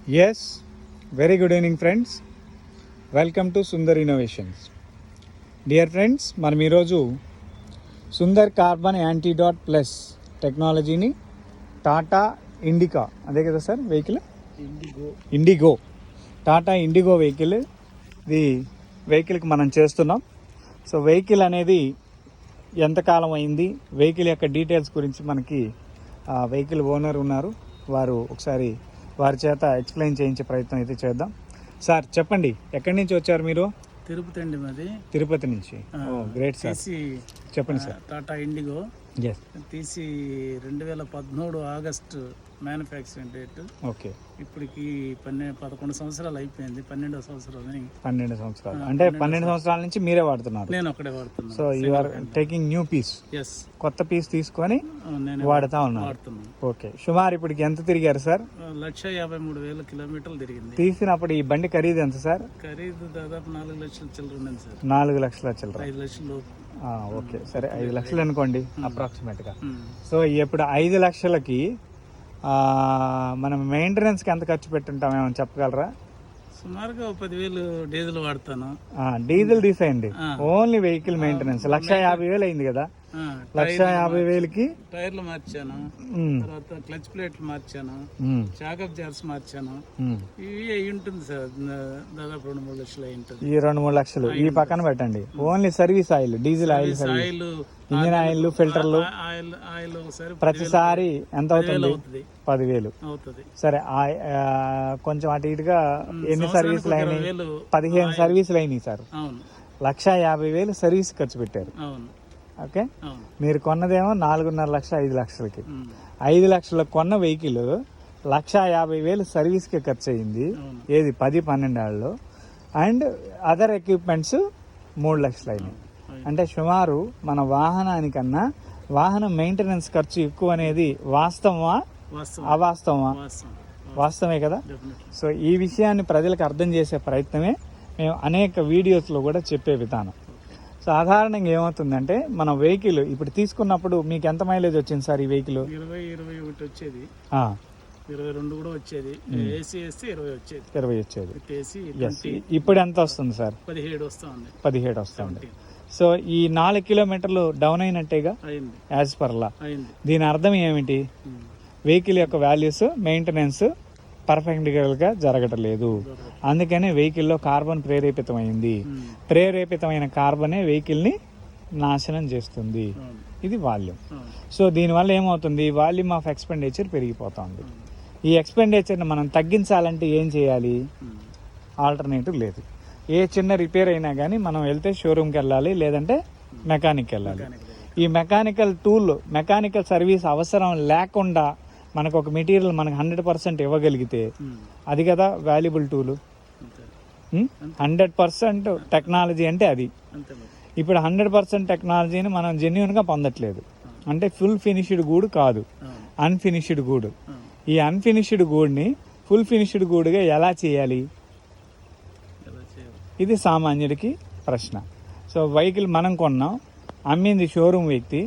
Yes, very good evening friends. Welcome to Sundar Innovations. Dear friends, మనం ఈరోజు Sundar carbon antidote plus టెక్నాలజీని Tata indica, అదే కదా sir vehicle, IndiGo Tata IndiGo vehicle, ఇది వెహికల్కి మనం చేస్తున్నాం. సో వెహికల్ అనేది ఎంతకాలం అయింది, వెహికల్ యొక్క డీటెయిల్స్ గురించి మనకి వెహికల్ ఓనర్ ఉన్నారు, వారు ఒకసారి వారి చేత ఎక్స్ప్లెయిన్ చేయించే ప్రయత్నం అయితే చేద్దాం. సార్ చెప్పండి, ఎక్కడి నుంచి వచ్చారు మీరు? తిరుపతి అండి మాది. తిరుపతి నుంచి. గ్రేట్ సార్, చెప్పండి సార్. టాటా ఇండిగో ఎస్ తీసి 2013 ఆగస్టు మ్యానుఫ్యాక్చరింగ్ డేట్. ఓకే, ఇప్పటికి 11 సంవత్సరాలు అయిపోయింది. 12వ సంవత్సరం. 12 సంవత్సరాలు అంటే 12 సంవత్సరాల నుంచి మీరే వాడుతున్నారు? నేను ఒక్కడే వాడుతున్నాను. So you are taking new piece, కొత్త పీస్ తీసుకొని వాడుతా ఉన్నారు. ఓకే, సుమారు ఇప్పటికి ఎంత తిరిగారు సార్? 1,53,000 కిలోమీటర్లు తిరిగింది. తీసినప్పుడు ఈ బండి ఖరీదు ఎంత సార్? ఖరీదు దాదాపు 4 లక్షల చిల్లర ఉన్నది సార్. 4 లక్షల చిల్లర. 5 లక్షలు. ఓకే సరే, 5 లక్షలు అనుకోండి అప్రాక్సిమేట్ గా. సో ఇప్పుడు 5 లక్షలకి మనం మెయింటెనెన్స్కి ఎంత ఖర్చు పెట్టుంటాం, ఏమైనా చెప్పగలరా? సుమారుగా 10,000 డీజిల్ వాడతాను. డీజిల్ తీసేయండి, ఓన్లీ వెహికల్ మెయింటెనెన్స్ 1,50,000 అయింది కదా. 1,50,000కి టైర్లు మార్చాను, తర్వాత క్లచ్ ప్లేట్లు మార్చాను, చాకప్ జార్స్ మార్చాను. ఇవి అయి ఉంటుంది సార్, దాదాపు 2-3 లక్షలు అయి ఉంటుంది. ఈ 2-3 లక్షలు ఈ పక్కన పెట్టండి. Only service oil, diesel oil, engine oil, ఫిల్టర్లు, ఆయిల్ ప్రతిసారి ఎంత అవుతుంది? 10,000 అవుతుంది. సరే, కొంచెం అటు ఇటుగా ఎన్ని సర్వీసులు అయినాయి? 15 సర్వీసులు అయినాయి సార్. 1,50,000 సర్వీస్ ఖర్చు పెట్టారు. ఓకే, మీరు కొన్నదేమో 4.5 లక్షలు, 5 లక్షలకి. 5 లక్షలకు కొన్న వెహికల్ 1,50,000 సర్వీస్కి ఖర్చు అయింది. ఏది 10-12 ఏళ్ళలో. అండ్ అదర్ ఎక్విప్మెంట్స్ 3 లక్షలు అయినాయి. అంటే సుమారు మన వాహనానికన్నా వాహనం మెయింటెనెన్స్ ఖర్చు ఎక్కువ అనేది వాస్తవమా అవాస్తవమా? వాస్తవమే కదా. సో ఈ విషయాన్ని ప్రజలకు అర్థం చేసే ప్రయత్నమే మేము అనేక వీడియోస్లో కూడా చెప్పే విధానం. సాధారణంగా ఏమవుతుందంటే, మన వెహికల్ ఇప్పుడు తీసుకున్నప్పుడు మీకు ఎంత మైలేజ్ వచ్చింది సార్ ఈ వెహికల్? 20-21 వచ్చేది, 22 కూడా వచ్చేది. ఏసీ వేస్తే 20 వచ్చేది. ఇప్పుడు ఎంత వస్తుంది సార్? 17 వస్తుంది. సో ఈ 4 కిలోమీటర్లు డౌన్ అయినట్టేగా యాజ్ పర్ లా. దీని అర్థం ఏమిటి? వెహికల్ యొక్క వాల్యూస్, మెయింటెనెన్స్ పర్ఫెక్ట్గా జరగటం లేదు. అందుకనే వెహికల్లో కార్బన్ ప్రేరేపితమైంది. ప్రేరేపితమైన కార్బనే వెహికల్ని నాశనం చేస్తుంది. ఇది వాల్యూమ్. సో దీనివల్ల ఏమవుతుంది? వాల్యూమ్ ఆఫ్ ఎక్స్పెండిచర్ పెరిగిపోతుంది. ఈ ఎక్స్పెండిచర్ని మనం తగ్గించాలంటే ఏం చేయాలి? ఆల్టర్నేటివ్ లేదు. ఏ చిన్న రిపేర్ అయినా కానీ మనం వెళ్తే షోరూమ్కి వెళ్ళాలి, లేదంటే మెకానిక్కి వెళ్ళాలి. ఈ మెకానికల్ సర్వీస్ అవసరం లేకుండా మనకు ఒక మెటీరియల్ మనకు 100% ఇవ్వగలిగితే అది కదా వాల్యుబుల్ టూలు. 100% టెక్నాలజీ అంటే అది. ఇప్పుడు 100% టెక్నాలజీని మనం జెన్యున్గా పొందట్లేదు. అంటే ఫుల్ ఫినిష్డ్ గూడ్ కాదు, అన్ఫినిష్డ్ గూడ్. ఈ అన్ఫినిష్డ్ గూడ్ని ఫుల్ ఫినిష్డ్ గూడ్గా ఎలా చేయాలి? ఇది సామాన్యుడికి ప్రశ్న. సో వెహికల్ మనం కొన్నాం, అమ్మింది షోరూమ్ వ్యక్తి,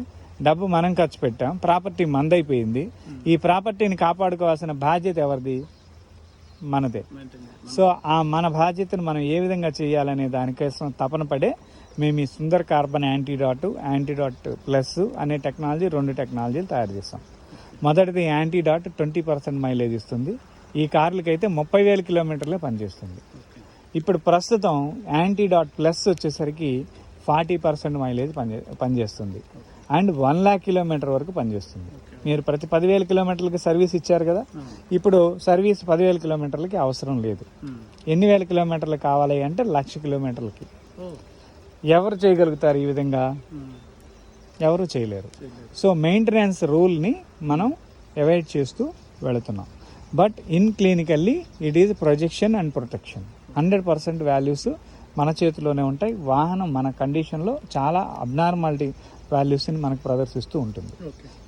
డబ్బు మనం ఖర్చు పెట్టాం, ప్రాపర్టీ మందైపోయింది. ఈ ప్రాపర్టీని కాపాడుకోవాల్సిన బాధ్యత ఎవరిది? మనదే. సో మన బాధ్యతను మనం ఏ విధంగా చేయాలనే దానికోసం తపన పడే మేము ఈ సుందర్ కార్బన్ యాంటీడాట్ ప్లస్ అనే టెక్నాలజీ, 2 టెక్నాలజీలు తయారు చేస్తాం. మొదటిది యాంటీడాట్ 20% మైలేజ్ ఇస్తుంది. ఈ కార్లకైతే 30,000 కిలోమీటర్లే పనిచేస్తుంది. ఇప్పుడు ప్రస్తుతం యాంటీడాట్ ప్లస్ వచ్చేసరికి 40% మైలేజ్ పనిచేస్తుంది. అండ్ 1,00,000 కిలోమీటర్ వరకు పనిచేస్తుంది. మీరు ప్రతి 10,000 కిలోమీటర్లకి సర్వీస్ ఇచ్చారు కదా, ఇప్పుడు సర్వీస్ 10,000 కిలోమీటర్లకి అవసరం లేదు. ఎన్ని వేల కిలోమీటర్లు కావాలి అంటే 1,00,000 కిలోమీటర్లకి. ఎవరు చేయగలుగుతారు ఈ విధంగా? ఎవరు చేయలేరు. సో మెయింటెనెన్స్ రూల్ని మనం అవాయిడ్ చేస్తూ వెళుతున్నాం. But in clinically it is projection and protection. 100% values మన చేతిలోనే ఉంటాయి. వాహనం మన కండిషన్లో చాలా అబ్నార్మాలిటీ వాల్యూస్ని మనకు ప్రదర్శిస్తూ ఉంటుంది.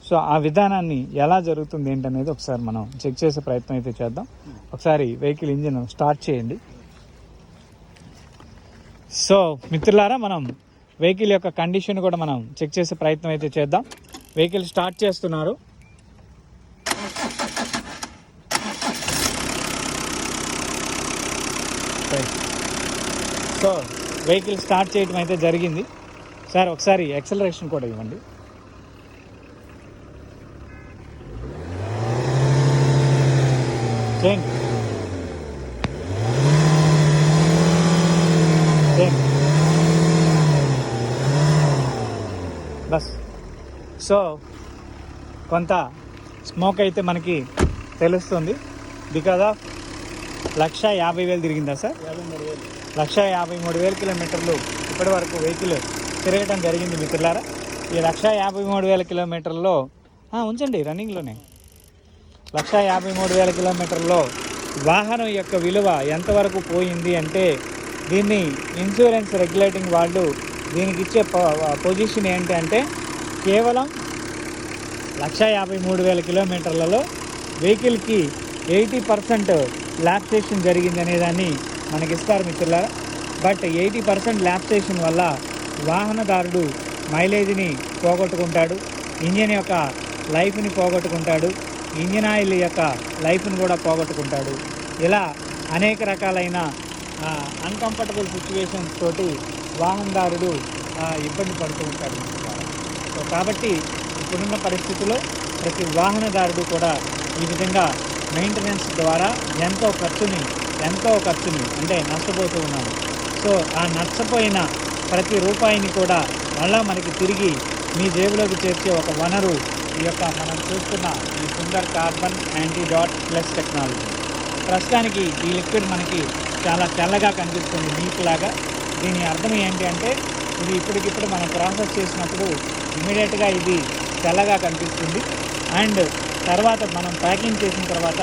సో ఆ విధానాన్ని ఎలా జరుగుతుంది ఏంటనేది ఒకసారి మనం చెక్ చేసే ప్రయత్నం అయితే చేద్దాం. ఒకసారి వెహికల్ ఇంజిన్ స్టార్ట్ చేయండి. సో మిత్రులారా, మనం వెహికల్ యొక్క కండిషన్ కూడా మనం చెక్ చేసే ప్రయత్నం అయితే చేద్దాం. వెహికల్ స్టార్ట్ చేస్తున్నారు. రైట్. సో వెహికల్ స్టార్ట్ చేయడం అయితే జరిగింది. సార్ ఒకసారి యాక్సలరేషన్ కూడా ఇవ్వండి. చేయండి. బస్. సో కొంత స్మోక్ అయితే మనకి తెలుస్తుంది. Because of 1,50,000 తిరిగిందా sir? 1,53,000 కిలోమీటర్లు ఇప్పటి వరకు వెహికల్ తిరగడం జరిగింది మిత్రులారా. ఈ 1,53,000 కిలోమీటర్లో ఉంచండి రన్నింగ్లోనే. 1,53,000 కిలోమీటర్లో వాహనం యొక్క విలువ ఎంతవరకు పోయింది అంటే దీన్ని ఇన్సూరెన్స్ రెగ్యులేటింగ్ వాళ్ళు దీనికి ఇచ్చే పొజిషన్ ఏంటి అంటే కేవలం 1,53,000 కిలోమీటర్లలో వెహికల్కి 80% ల్యాప్సేషన్ జరిగింది అనేదాన్ని మనకి ఇస్తారు మిత్రులారా. బట్ 80% ల్యాప్సేషన్ వల్ల వాహనదారుడు మైలేజ్ని పోగొట్టుకుంటాడు, ఇంజిన్ యొక్క లైఫ్ని పోగొట్టుకుంటాడు, ఇంజిన్ ఆయిల్ యొక్క లైఫ్ని కూడా పోగొట్టుకుంటాడు. ఇలా అనేక రకాలైన అన్కంఫర్టబుల్ సిచ్యువేషన్స్ తోటి వాహనదారుడు ఇబ్బంది పడుతూ ఉంటాడు. సో కాబట్టి ఇప్పుడున్న పరిస్థితుల్లో ప్రతి వాహనదారుడు కూడా ఈ విధంగా మెయింటెనెన్స్ ద్వారా ఎంతో ఖర్చుని అంటే నష్టపోతూ ఉన్నాడు. సో ఆ నష్టపోయిన ప్రతి రూపాయిని కూడా మళ్ళా మనకి తిరిగి మీ జేబులోకి చేర్చే ఒక వనరు ఈ యొక్క మనం చూస్తున్న ఈ Sundar carbon antidote plus technology. ప్రస్తుతానికి ఈ లిక్విడ్ మనకి చాలా తెల్లగా కనిపిస్తుంది, మిల్క్ లాగా. దీని అర్థం ఏంటి అంటే ఇది ఇప్పటికిప్పుడు మనం ప్రాసెస్ చేసినప్పుడు ఇమీడియట్గా ఇది తెల్లగా కనిపిస్తుంది. అండ్ తర్వాత మనం ప్యాకింగ్ చేసిన తర్వాత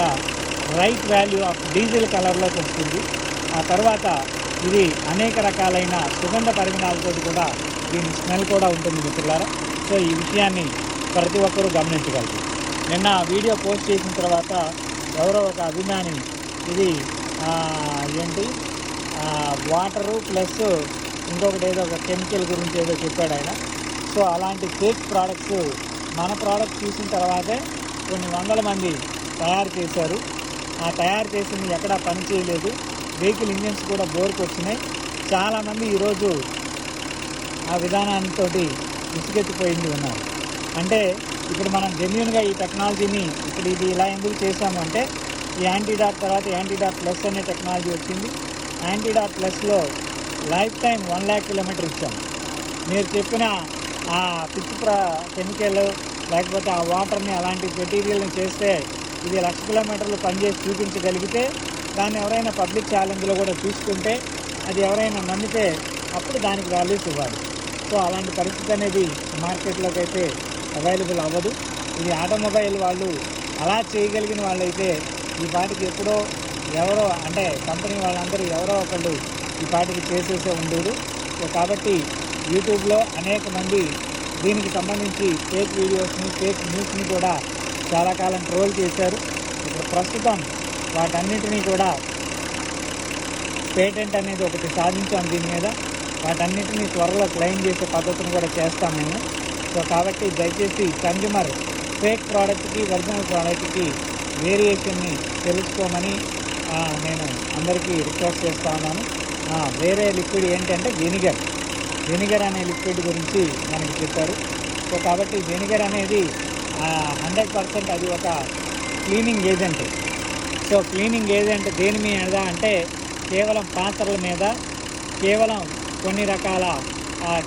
రైట్ వాల్యూ ఆఫ్ డీజిల్ కలర్లోకి వస్తుంది. ఆ తర్వాత ఇది అనేక రకాలైన సుగంధ పరిమాణాలతో కూడా దీని స్మెల్ కూడా ఉంటుంది మిత్రులారా. సో ఈ విషయాన్ని ప్రతి ఒక్కరూ గమనించగలరు. నిన్న వీడియో పోస్ట్ చేసిన తర్వాత ఎవరో ఒక అభిమాని ఇది వాటరు ప్లస్ ఇంకొకటి ఏదో ఒక కెమికల్ గురించి ఏదో చెప్పాడు ఆయన. సో అలాంటి ఫేక్ ప్రోడక్ట్స్ మన ప్రోడక్ట్ చూసిన తర్వాతే కొన్ని వందల మంది తయారు చేశారు. ఆ తయారు చేసింది ఎక్కడా పని చేయలేదు. వెహికల్ ఇంజిన్స్ కూడా బోర్కి వచ్చినాయి. చాలామంది ఈరోజు ఆ విధానంతో విసుగెత్తిపోయింది ఉన్నారు. అంటే ఇప్పుడు మనం జెన్యూన్గా ఈ టెక్నాలజీని ఇప్పుడు ఇది ఇలా ఎందుకు చేసాము అంటే ఈ యాంటీడాట్ తర్వాత యాంటీడాట్ ప్లస్ అనే టెక్నాలజీ వచ్చింది. యాంటీడాట్ ప్లస్లో లైఫ్ టైం 1,00,000 కిలోమీటర్ ఇచ్చాము. మీరు చెప్పిన ఆ కెమికల్ లేకపోతే ఆ వాటర్ని అలాంటి మెటీరియల్ని చేస్తే ఇది 1,00,000 కిలోమీటర్లు పనిచేసి చూపించగలిగితే దాన్ని ఎవరైనా పబ్లిక్ ఛాలెంజ్లో కూడా చూసుకుంటే అది ఎవరైనా నమ్మితే అప్పుడు దానికి వాల్యూస్ ఇవ్వాలి. సో అలాంటి పరిస్థితి అనేది మార్కెట్లోకి అయితే అవైలబుల్ అవ్వదు. ఇది ఆటోమొబైల్ వాళ్ళు అలా చేయగలిగిన వాళ్ళైతే ఈ పాటికి ఎప్పుడో ఎవరో అంటే కంపెనీ వాళ్ళందరూ ఎవరో ఒకళ్ళు ఈ పాటికి చేసేసే ఉండేది. సో కాబట్టి యూట్యూబ్లో అనేక మంది దీనికి సంబంధించి ఫేక్ వీడియోస్ని ఫేక్ న్యూస్ని కూడా చాలా కాలం ట్రోల్ చేశారు. ఇప్పుడు ప్రస్తుతం వాటన్నిటినీ కూడా పేటెంట్ అనేది ఒకటి సాధించాం దీని మీద. వాటన్నిటినీ త్వరలో క్లెయిమ్ చేసే పద్ధతిని కూడా చేస్తాం మేము. సో కాబట్టి దయచేసి కన్జ్యూమర్ ఫేక్ ప్రోడక్ట్కి ఒరిజినల్ ప్రోడక్ట్కి వేరియేషన్ని తెలుసుకోమని నేను అందరికీ రిక్వెస్ట్ చేస్తూ ఉన్నాను. వేరే లిక్విడ్ ఏంటంటే వెనిగర్ అనే లిక్విడ్ గురించి మనకి చెప్పారు. సో కాబట్టి వెనిగర్ అనేది 100% అది ఒక cleaning agent. So cleaning agent దేని మీద అంటే కేవలం పాత్రల మీద, కేవలం కొన్ని రకాల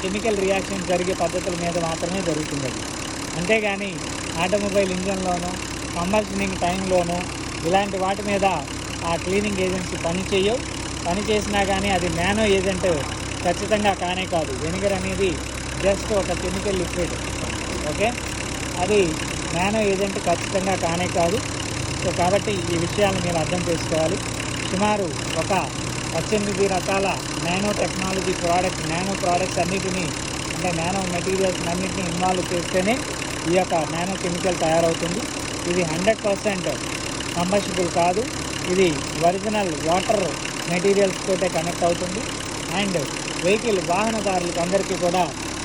కెమికల్ రియాక్షన్ జరిగే పద్ధతుల మీద మాత్రమే జరుగుతుంది. అంతేగాని ఆటోమొబైల్ ఇంజన్లోనూ కంబషనింగ్ టైంలోనూ ఇలాంటి వాటి మీద ఆ క్లీనింగ్ ఏజెంట్స్ పని చేసినా కానీ అది నానో ఏజెంట్ ఖచ్చితంగా కానే కాదు. వెనిగర్ అనేది జస్ట్ ఒక కెమికల్ లిక్విడ్. ఓకే, అది నానో ఏజెంట్ ఖచ్చితంగా కానే కాదు. సో కాబట్టి ఈ విషయాన్ని మీరు అర్థం చేసుకోవాలి. సుమారు ఒక 18 రకాల నానో టెక్నాలజీ నానో ప్రోడక్ట్స్ అన్నిటినీ అంటే నానో మెటీరియల్స్ అన్నింటినీ ఇన్వాల్వ్ చేస్తేనే ఈ యొక్క నానో కెమికల్ తయారవుతుంది. ఇది 100% కంబస్టబుల్ కాదు. ఇది ఒరిజినల్ వాటర్ మెటీరియల్స్ తోటే కనెక్ట్ అవుతుంది. అండ్ వెహికల్ వాహనదారులకు అందరికీ కూడా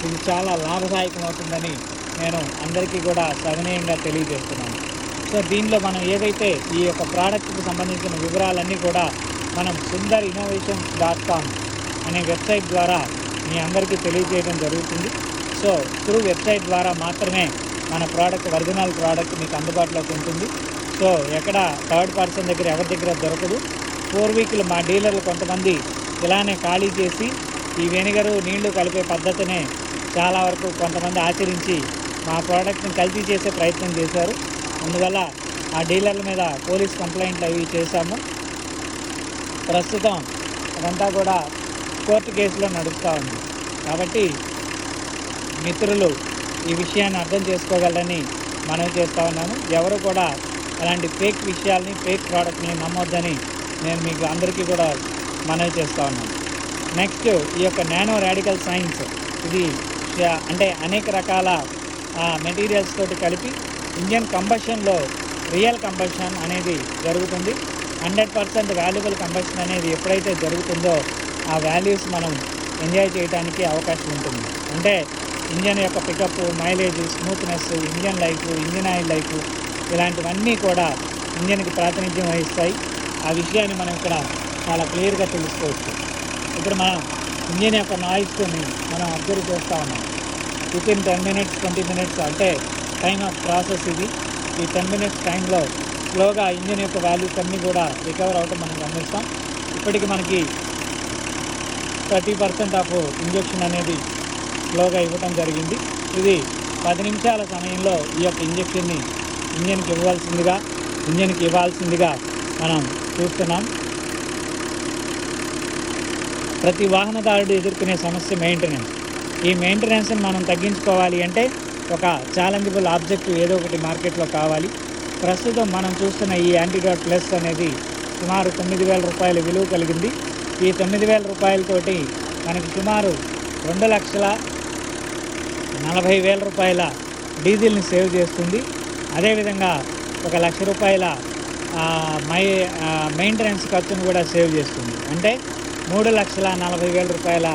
ఇది చాలా లాభదాయకం అవుతుందని నేను అందరికీ కూడా సవినయంగా తెలియజేస్తున్నాను. సో దీనిలో మనం ఏదైతే ఈ యొక్క ప్రోడక్ట్కి సంబంధించిన వివరాలన్నీ కూడా మనం sundarinnovations.com అనే వెబ్సైట్ ద్వారా మీ అందరికీ తెలియజేయడం జరుగుతుంది. సో త్రూ వెబ్సైట్ ద్వారా మాత్రమే మన ప్రోడక్ట్ ఒరిజినల్ ప్రోడక్ట్ మీకు అందుబాటులోకి ఉంటుంది. సో ఎక్కడ థర్డ్ పర్సన్ దగ్గర ఎవరి దగ్గర దొరకదు. 4 వీక్లు మా డీలర్లు కొంతమంది ఇలానే ఖాళీ చేసి ఈ వెనిగరు నీళ్లు కలిపే పద్ధతినే చాలా వరకు కొంతమంది ఆచరించి మా ప్రోడక్ట్ని కల్తీ చేసే ప్రయత్నం చేశారు. అందువల్ల ఆ డీలర్ల మీద పోలీస్ కంప్లైంట్లు అవి చేశాము. ప్రస్తుతం అదంతా కూడా కోర్టు కేసులో నడుస్తూ ఉంది. కాబట్టి మిత్రులు ఈ విషయాన్ని అర్థం చేసుకోగలరని మనవి చేస్తూ ఉన్నాను. ఎవరు కూడా అలాంటి ఫేక్ విషయాల్ని ఫేక్ ప్రోడక్ట్ని నమ్మొద్దని నేను మీకు అందరికీ కూడా మనవి చేస్తూ ఉన్నాను. నెక్స్ట్ ఈ యొక్క నానో రాడికల్ సైన్స్ ఇది అంటే అనేక రకాల మెటీరియల్స్ తోటి కలిపి ఇంజన్ కంబషన్లో రియల్ కంబషన్ అనేది జరుగుతుంది. 100% వాల్యుబుల్ కంబషన్ అనేది ఎప్పుడైతే జరుగుతుందో ఆ వాల్యూస్ మనం ఎంజాయ్ చేయడానికి అవకాశం ఉంటుంది. అంటే ఇంజన్ యొక్క pickup, mileage, smoothness, engine life, engine oil life ఇలాంటివన్నీ కూడా ఇంజన్కి ప్రాతినిధ్యం వహిస్తాయి. ఆ విషయాన్ని మనం ఇక్కడ చాలా క్లియర్గా తెలుసుకోవచ్చు. ఇప్పుడు మనం ఇంజన్ యొక్క నాయిస్ని మనం అబ్జర్వ్ చేస్తూ ఉన్నాం. వితిన్ 10 minutes 20 minutes అంటే టైమ్ ఆఫ్ ప్రాసెస్ ఇది. ఈ 10 minutes టైంలో స్లోగా ఇంజన్ యొక్క వాల్యూస్ అన్నీ కూడా రికవర్ అవటం మనం గమనిస్తాం. ఇప్పటికి మనకి 30% ఆఫ్ ఇంజెక్షన్ అనేది స్లోగా ఇవ్వటం జరిగింది. ఇది 10 నిమిషాల సమయంలో ఈ యొక్క ఇంజెక్షన్ని ఇంజన్కి ఇవ్వాల్సిందిగా మనం చూస్తున్నాం. ప్రతి వాహనదారుడు ఎదుర్కొనే సమస్య మెయింటెనెన్స్. ఈ మెయింటెనెన్స్ని మనం తగ్గించుకోవాలి అంటే ఒక ఛాలెంజబుల్ ఆబ్జెక్టివ్ ఏదో ఒకటి మార్కెట్లో కావాలి. ప్రస్తుతం మనం చూస్తున్న ఈ యాంటీడాట్ ప్లస్ అనేది సుమారు 9,000 రూపాయల విలువ కలిగింది. ఈ 9,000 రూపాయలతోటి మనకి సుమారు 2,40,000 రూపాయల డీజిల్ని సేవ్ చేస్తుంది. అదేవిధంగా 1,00,000 రూపాయల మెయింటెనెన్స్ ఖర్చును కూడా సేవ్ చేస్తుంది. అంటే 3,40,000 రూపాయల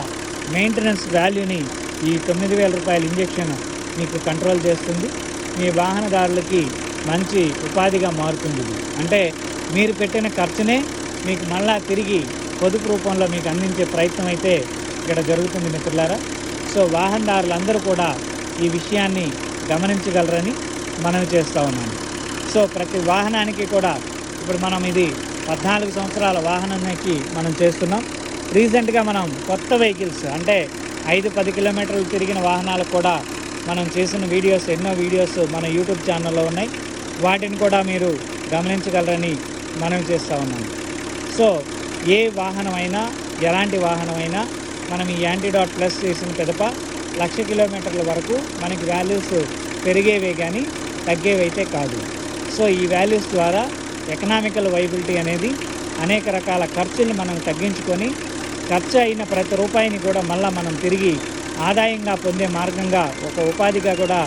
మెయింటెనెన్స్ వాల్యూని ఈ 9,000 రూపాయల ఇంజెక్షన్ మీకు కంట్రోల్ చేస్తుంది. మీ వాహనదారులకి మంచి ఉపాధిగా మారుతుంది. అంటే మీరు పెట్టిన ఖర్చునే మీకు మళ్ళా తిరిగి పొదుపు రూపంలో మీకు అందించే ప్రయత్నం అయితే ఇక్కడ జరుగుతుంది మిత్రులారా. సో వాహనదారులందరూ కూడా ఈ విషయాన్ని గమనించగలరని మనవి చేస్తూ ఉన్నాను. సో ప్రతి వాహనానికి కూడా ఇప్పుడు మనం ఇది 14 సంవత్సరాల వాహనానికి మనం చేస్తున్నాం. రీసెంట్గా మనం కొత్త వెహికల్స్ అంటే 5-10 కిలోమీటర్లు తిరిగిన వాహనాలకు కూడా మనం చేసిన వీడియోస్ ఎన్నో వీడియోస్ మన యూట్యూబ్ ఛానల్లో ఉన్నాయి. వాటిని కూడా మీరు గమనించగలరని మనం చేస్తూ ఉన్నాం. సో ఏ వాహనమైనా ఎలాంటి వాహనమైనా మనం ఈ యాంటీడాట్ ప్లస్ చేసిన పిదప 1,00,000 కిలోమీటర్ల వరకు మనకి వాల్యూస్ పెరిగేవే కానీ తగ్గేవైతే కాదు. సో ఈ వాల్యూస్ ద్వారా ఎకనామికల్ వైబిలిటీ అనేది అనేక రకాల ఖర్చుల్ని మనం తగ్గించుకొని ఖర్చు అయిన ప్రతి రూపాయిని కూడా మళ్ళీ మనం తిరిగి ఆదాయంగా పొందే మార్గంగా ఒక ఉపాధిగా కూడా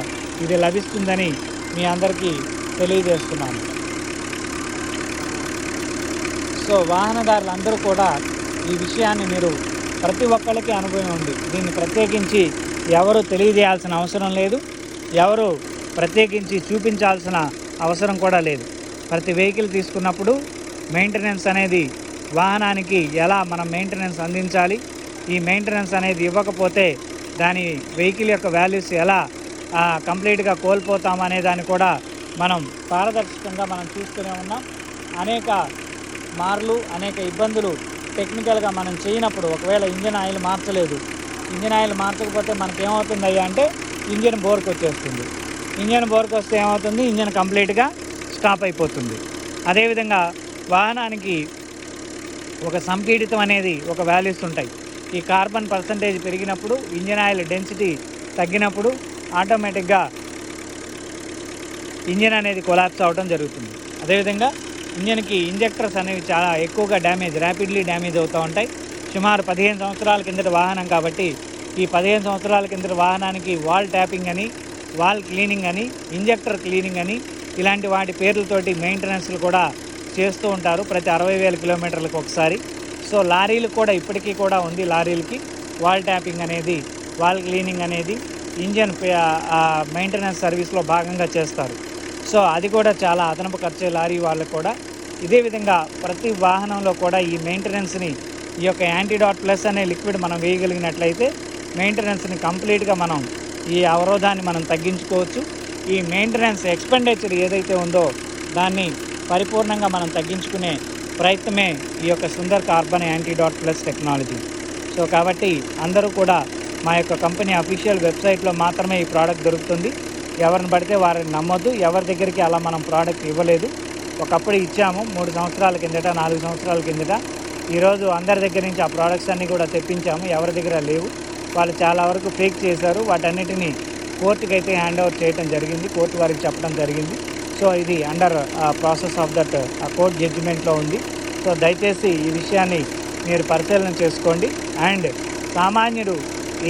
ఇది లభిస్తుందని మీ అందరికీ తెలియజేస్తున్నాను. సో వాహనదారులందరూ కూడా ఈ విషయాన్ని మీరు ప్రతి ఒక్కరికి అనుభవం ఉంది. దీన్ని ప్రత్యేకించి ఎవరు తెలియజేయాల్సిన అవసరం లేదు, ఎవరు ప్రత్యేకించి చూపించాల్సిన అవసరం కూడా లేదు. ప్రతి వెహికల్ తీసుకున్నప్పుడు మెయింటెనెన్స్ అనేది వాహనానికి ఎలా మనం మెయింటెనెన్స్ అందించాలి, ఈ మెయింటెనెన్స్ అనేది ఇవ్వకపోతే దాని వెహికల్ యొక్క వాల్యూస్ ఎలా కంప్లీట్గా కోల్పోతాం అనే దాన్ని కూడా మనం పారదర్శకంగా మనం చూస్తూనే ఉన్నాం. అనేక మార్లు అనేక ఇబ్బందులు టెక్నికల్గా మనం చేయనప్పుడు ఒకవేళ ఇంజన్ ఆయిల్ మార్చలేదు, ఇంజన్ ఆయిల్ మార్చకపోతే మనకేమవుతుందయ్యా అంటే ఇంజన్ బోర్కి వచ్చేస్తుంది. ఇంజన్ బోర్కి వస్తే ఏమవుతుంది, ఇంజన్ కంప్లీట్గా స్టాప్ అయిపోతుంది. అదేవిధంగా వాహనానికి ఒక సంపీడితం అనేది ఒక వాల్యూస్ ఉంటాయి. ఈ కార్బన్ పర్సంటేజ్ పెరిగినప్పుడు, ఇంజన్ ఆయిల్ డెన్సిటీ తగ్గినప్పుడు ఆటోమేటిక్గా ఇంజన్ అనేది కొలాప్స్ అవడం జరుగుతుంది. అదేవిధంగా ఇంజన్కి ఇంజెక్టర్స్ అనేవి చాలా ఎక్కువగా ర్యాపిడ్లీ డ్యామేజ్ అవుతూ ఉంటాయి. సుమారు 15 సంవత్సరాల కిందట వాహనం కాబట్టి ఈ 15 సంవత్సరాల కిందట వాహనానికి వాల్ ట్యాపింగ్ అని, వాల్ క్లీనింగ్ అని, ఇంజెక్టర్ క్లీనింగ్ అని ఇలాంటి వాటి పేర్లతోటి మెయింటెనెన్స్లు కూడా చేస్తూ ఉంటారు ప్రతి 60,000 కిలోమీటర్లకు ఒకసారి. సో లారీలకు కూడా ఇప్పటికీ కూడా ఉంది, లారీలకి వాల్ ట్యాపింగ్ అనేది, వాల్ క్లీనింగ్ అనేది ఇంజన్ మెయింటెనెన్స్ సర్వీస్లో భాగంగా చేస్తారు. సో అది కూడా చాలా అదనపు ఖర్చు లారీ వాళ్ళకు కూడా. ఇదే విధంగా ప్రతి వాహనంలో కూడా ఈ మెయింటెనెన్స్ని, ఈ యొక్క యాంటీడాట్ ప్లస్ అనే లిక్విడ్ మనం వేయగలిగినట్లయితే మెయింటెనెన్స్ని కంప్లీట్గా మనం ఈ అవరోధాన్ని మనం తగ్గించుకోవచ్చు. ఈ మెయింటెనెన్స్ ఎక్స్పెండిచర్ ఏదైతే ఉందో దాన్ని పరిపూర్ణంగా మనం తగ్గించుకునే ప్రయత్నమే ఈ యొక్క Sundar carbon antidote plus technology. So కాబట్టి అందరూ కూడా మా యొక్క కంపెనీ అఫీషియల్ వెబ్సైట్లో మాత్రమే ఈ ప్రోడక్ట్ దొరుకుతుంది. ఎవరిని పడితే వారిని నమ్మొద్దు. ఎవరి దగ్గరికి అలా మనం ప్రోడక్ట్ ఇవ్వలేదు. ఒకప్పుడు ఇచ్చాము 3 సంవత్సరాల కిందట, 4 సంవత్సరాల కిందట. ఈరోజు అందరి దగ్గర నుంచి ఆ ప్రోడక్ట్స్ అన్నీ కూడా తెప్పించాము. ఎవరి దగ్గర లేవు. వాళ్ళు చాలా వరకు ఫేక్ చేశారు. వాటన్నిటిని కోర్టుకి అయితే హ్యాండ్ ఓవర్ చేయడం జరిగింది. కోర్టు వారికి చెప్పడం జరిగింది. సో ఇది under process of that court జడ్జిమెంట్లో ఉంది. సో దయచేసి ఈ విషయాన్ని మీరు పరిశీలన చేసుకోండి. అండ్ సామాన్యుడు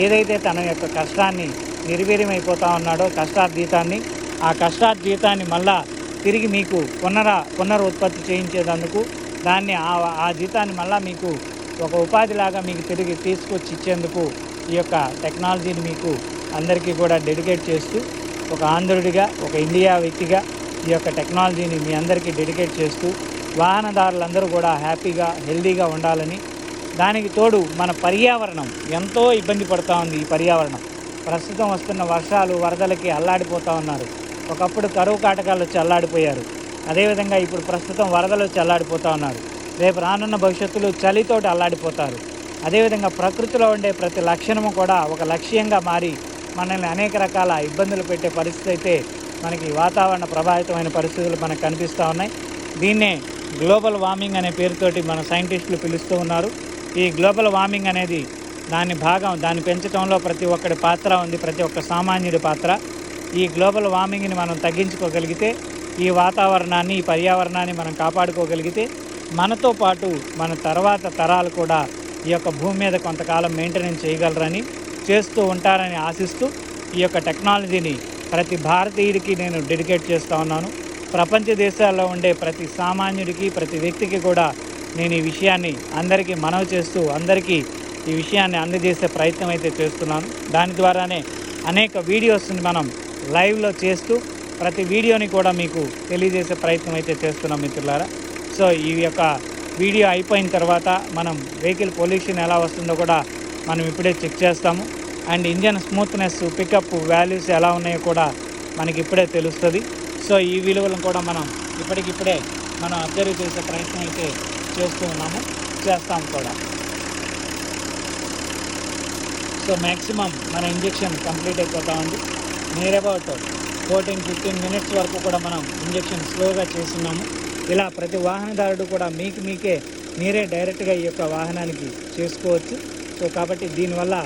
ఏదైతే తన యొక్క కష్టాన్ని నిర్వీర్యమైపోతూ ఉన్నాడో, కష్టార్జితాన్ని, ఆ కష్టార్జితాన్ని మళ్ళా తిరిగి మీకు పునరుత్పత్తి చేయించేందుకు, దాన్ని ఆ జీతాన్ని మళ్ళీ మీకు ఒక ఉపాధిలాగా మీకు తిరిగి తీసుకొచ్చి ఇచ్చేందుకు ఈ యొక్క టెక్నాలజీని మీకు అందరికీ కూడా డెడికేట్ చేస్తూ, ఒక ఆంధ్రుడిగా, ఒక ఇండియా వ్యక్తిగా ఈ యొక్క టెక్నాలజీని మీ అందరికీ డెడికేట్ చేస్తూ, వాహనదారులందరూ కూడా హ్యాపీగా, హెల్దీగా ఉండాలని, దానికి తోడు మన పర్యావరణం ఎంతో ఇబ్బంది పడుతూ ఉంది. ఈ పర్యావరణం ప్రస్తుతం వస్తున్న వర్షాలు, వరదలకి అల్లాడిపోతూ ఉన్నారు. ఒకప్పుడు కరువు కాటకాలు వచ్చి అల్లాడిపోయారు. అదేవిధంగా ఇప్పుడు ప్రస్తుతం వరదలు వచ్చి అల్లాడిపోతూ ఉన్నారు. రేపు రానున్న భవిష్యత్తులో చలితోటి అల్లాడిపోతారు. అదేవిధంగా ప్రకృతిలో ఉండే ప్రతి లక్షణము కూడా ఒక లక్ష్యంగా మారి మనల్ని అనేక రకాల ఇబ్బందులు పెట్టే పరిస్థితి అయితే మనకి వాతావరణ ప్రభావితమైన పరిస్థితులు మనకు కనిపిస్తూ ఉన్నాయి. దీన్నే గ్లోబల్ వార్మింగ్ అనే పేరుతోటి మన సైంటిస్టులు పిలుస్తూ ఉన్నారు. ఈ గ్లోబల్ వార్మింగ్ అనేది దాన్ని పెంచడంలో ప్రతి ఒక్కడి పాత్ర ఉంది, ప్రతి ఒక్క సామాన్యుడి పాత్ర. ఈ గ్లోబల్ వార్మింగ్ని మనం తగ్గించుకోగలిగితే, ఈ వాతావరణాన్ని, ఈ పర్యావరణాన్ని మనం కాపాడుకోగలిగితే, మనతో పాటు మన తర్వాత తరాలు కూడా ఈ యొక్క భూమి మీద కొంతకాలం మెయింటెనెన్స్ చేయగలరని, చేస్తూ ఉంటారని ఆశిస్తూ ఈ యొక్క టెక్నాలజీని ప్రతి భారతీయుడికి నేను డెడికేట్ చేస్తూ ఉన్నాను. ప్రపంచ దేశాల్లో ఉండే ప్రతి సామాన్యుడికి, ప్రతి వ్యక్తికి కూడా నేను ఈ విషయాన్ని అందరికీ మనవి చేస్తూ, అందరికీ ఈ విషయాన్ని అందజేసే ప్రయత్నం అయితే చేస్తున్నాను. దాని ద్వారానే అనేక వీడియోస్ని మనం లైవ్లో చేస్తూ ప్రతి వీడియోని కూడా మీకు తెలియజేసే ప్రయత్నం అయితే చేస్తున్నాం మిత్రులారా. సో ఈ యొక్క వీడియో అయిపోయిన తర్వాత మనం వెహికల్ పొల్యూషన్ ఎలా వస్తుందో కూడా మనం ఇప్పుడే చెక్ చేస్తాము. And engine smoothness, pickup values ఎలా ఉన్నాయో కూడా మనకి ఇప్పుడే తెలుస్తుంది. సో ఈ విలువలను కూడా మనం ఇప్పటికిప్పుడే మనం అబ్జర్వ్ చేసే ప్రయత్నం అయితే చేస్తాము కూడా. సో మ్యాక్సిమం మన ఇంజెక్షన్ కంప్లీట్ అయిపోతూ ఉంది. నియర్ అబౌట్ 14-15 మినిట్స్ వరకు కూడా మనం ఇంజెక్షన్ స్లోగా చేస్తున్నాము. ఇలా ప్రతి వాహనదారుడు కూడా మీరే డైరెక్ట్గా ఈ యొక్క వాహనానికి చేసుకోవచ్చు. సో కాబట్టి దీనివల్ల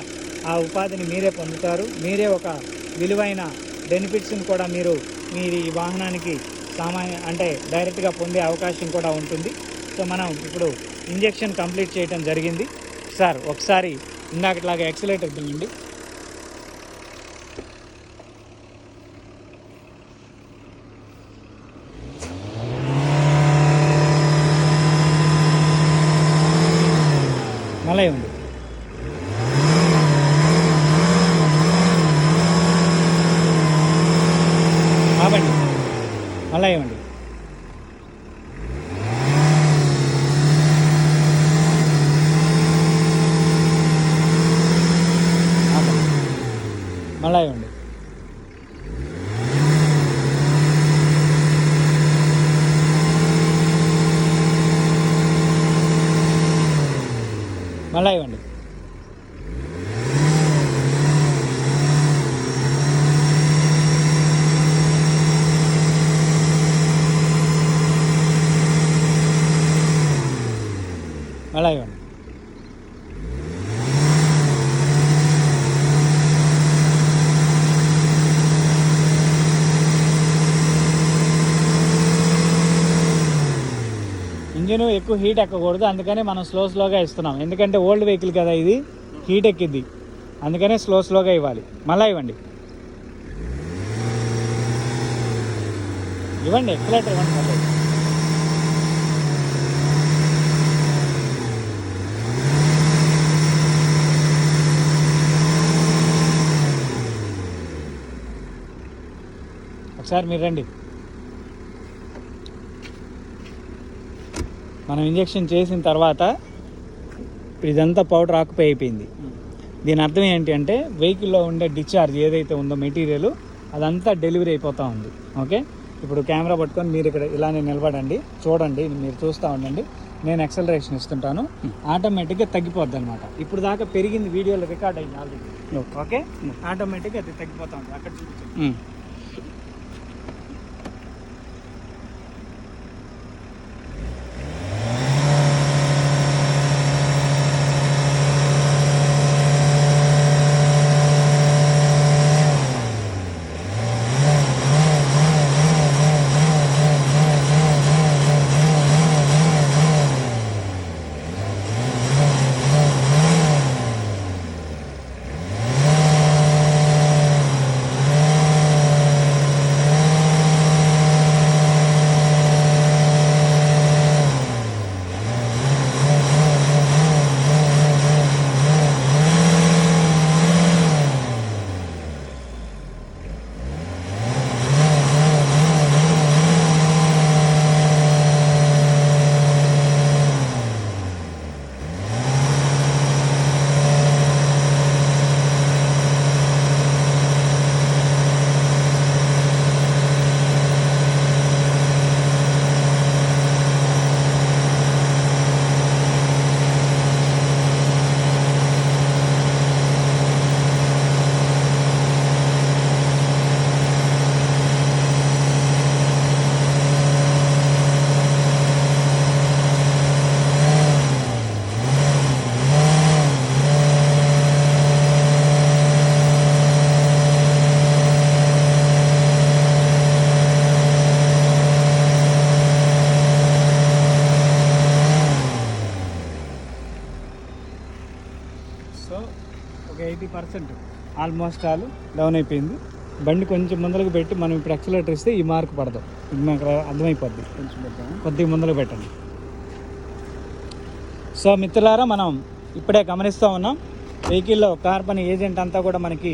ఆ ఉపాధిని మీరే పొందుతారు. మీరే ఒక విలువైన బెనిఫిట్స్ని కూడా మీరు ఈ వాహనానికి డైరెక్ట్గా పొందే అవకాశం కూడా ఉంటుంది. సో మనం ఇప్పుడు ఇంజెక్షన్ కంప్లీట్ చేయడం జరిగింది. సార్ ఒకసారి ఇందాకట్లాగా యాక్సిలేటర్ దిండి. మళ్ళీ ఉంది. ఆపండి, మళ్ళీ ఇవ్వండి. మళ్ళీ ఇవ్వండి. మళ్ళీ ఇవ్వండి. మళ్ళీ ఇవ్వండి. ఇంజిన్ ఎక్కువ హీట్ ఎక్కకూడదు, అందుకని మనం స్లోగా ఇస్తున్నాం. ఎందుకంటే ఓల్డ్ వెహికల్ కదా, ఇది హీట్ ఎక్కిద్ది, అందుకనే స్లోగా ఇవ్వాలి. మళ్ళీ ఇవ్వండి. ఎక్సలేటర్ ఇవ్వండి. మళ్ళీ ఒకసారి మీరు రండి. మనం ఇంజెక్షన్ చేసిన తర్వాత ఇదంతా పౌడర్ ఆక్యుపై అయిపోయింది. దీని అర్థం ఏంటి అంటే వెహికల్లో ఉండే డిశ్చార్జ్ ఏదైతే ఉందో మెటీరియల్ అదంతా డెలివరీ అయిపోతూ ఉంది. ఓకే, ఇప్పుడు కెమెరా పట్టుకొని మీరు ఇక్కడ ఇలానే నిలబడండి, చూడండి, మీరు చూస్తూ ఉండండి. నేను యాక్సలరేషన్ ఇస్తుంటాను, ఆటోమేటిక్గా తగ్గిపోద్ది అనమాట. ఇప్పుడు దాకా పెరిగింది వీడియోలో రికార్డ్ అయింది ఆల్రెడీ. ఓకే, ఆటోమేటిక్గా అది తగ్గిపోతూ ఉంది. అక్కడ చూపించండి. సో ఒక 80% ఆల్మోస్ట్ ఆల్ డౌన్ అయిపోయింది. బండి కొంచెం ముందరకు పెట్టి మనం ఇప్పుడు యాక్సిలరేటర్ ఇస్తే ఈ మార్క్ పడదు. ఇది మనకు అర్థమైపోద్ది. కొంచెం పెట్టాము, కొద్దిగా ముందరకు పెట్టండి. సో మిత్రులారా, మనం ఇప్పుడే గమనిస్తూ ఉన్నాం వెహికల్లో కార్బన్ ఏజెంట్ అంతా కూడా మనకి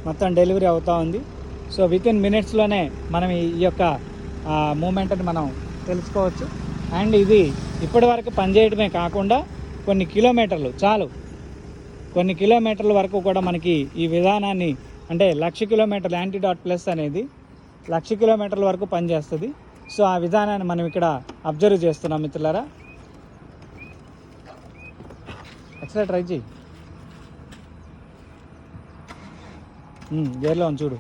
మొత్తం డెలివరీ అవుతూ ఉంది. సో వితిన్ మినిట్స్లోనే మనం ఈ యొక్క మూమెంట్ని మనం తెలుసుకోవచ్చు. అండ్ ఇది ఇప్పటి వరకు పనిచేయడమే కాకుండా కొన్ని కిలోమీటర్ల వరకు కూడా మనకి ఈ విధానాన్ని, అంటే 1,00,000 కిలోమీటర్లు యాంటీడాట్ ప్లస్ అనేది 1,00,000 కిలోమీటర్ల వరకు పనిచేస్తుంది. సో ఆ విధానాన్ని మనం ఇక్కడ అబ్జర్వ్ చేస్తున్నాం మిత్రులారా. ఒకసారి ట్రై చేయి, గేర్లో ఉంది చూడు.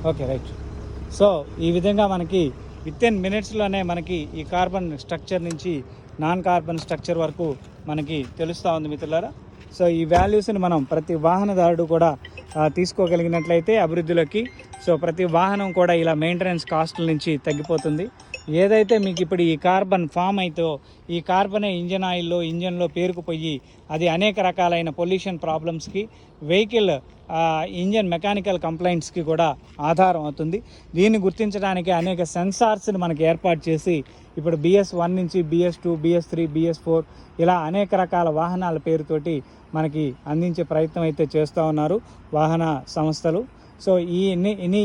Okay, right. సో ఈ విధంగా మనకి వితిన్ మినిట్స్లోనే మనకి ఈ కార్బన్ స్ట్రక్చర్ నుంచి నాన్ కార్బన్ స్ట్రక్చర్ వరకు మనకి తెలుస్తూ ఉంది మిత్రులారా. సో ఈ వాల్యూస్ని మనం ప్రతి వాహనదారుడు కూడా తీసుకోగలిగినట్లయితే అభివృద్ధిలోకి, సో ప్రతి వాహనం కూడా ఇలా మెయింటెనెన్స్ కాస్ట్ల నుంచి తగ్గిపోతుంది. ఏదైతే మీకు ఇప్పుడు ఈ కార్బన్ ఫామ్ అయితే ఈ కార్బనే ఇంజన్లో పేరుకుపోయి అది అనేక రకాలైన పొల్యూషన్ ప్రాబ్లమ్స్కి, వెహికల్ ఇంజన్ మెకానికల్ కంప్లైంట్స్కి కూడా ఆధారం అవుతుంది. దీన్ని గుర్తించడానికి అనేక సెన్సార్స్ని మనకి ఏర్పాటు చేసి ఇప్పుడు BS1 నుంచి BS2, BS3, BS4 ఇలా అనేక రకాల వాహనాల పేరుతోటి మనకి అందించే ప్రయత్నం అయితే చేస్తూ ఉన్నారు వాహన సంస్థలు. సో ఈ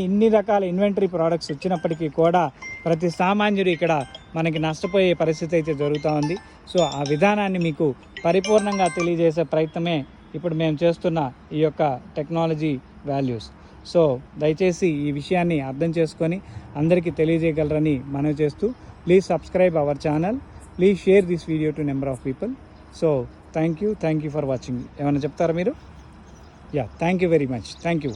ఇన్ని రకాల ఇన్వెంటరీ ప్రోడక్ట్స్ వచ్చినప్పటికీ కూడా ప్రతి సామాన్యుడు ఇక్కడ మనకి నష్టపోయే పరిస్థితి అయితే జరుగుతూ ఉంది. సో ఆ విధానాన్ని మీకు పరిపూర్ణంగా తెలియజేసే ప్రయత్నమే ఇప్పుడు మేము చేస్తున్న ఈ యొక్క టెక్నాలజీ వాల్యూస్. సో దయచేసి ఈ విషయాన్ని అర్థం చేసుకొని అందరికీ తెలియజేయగలరని మనవి చేస్తూ, please subscribe our channel, please share this video to number of people. So thank you for watching. ఏమైనా చెప్తారా మీరు? Yeah, thank you very much. Thank you.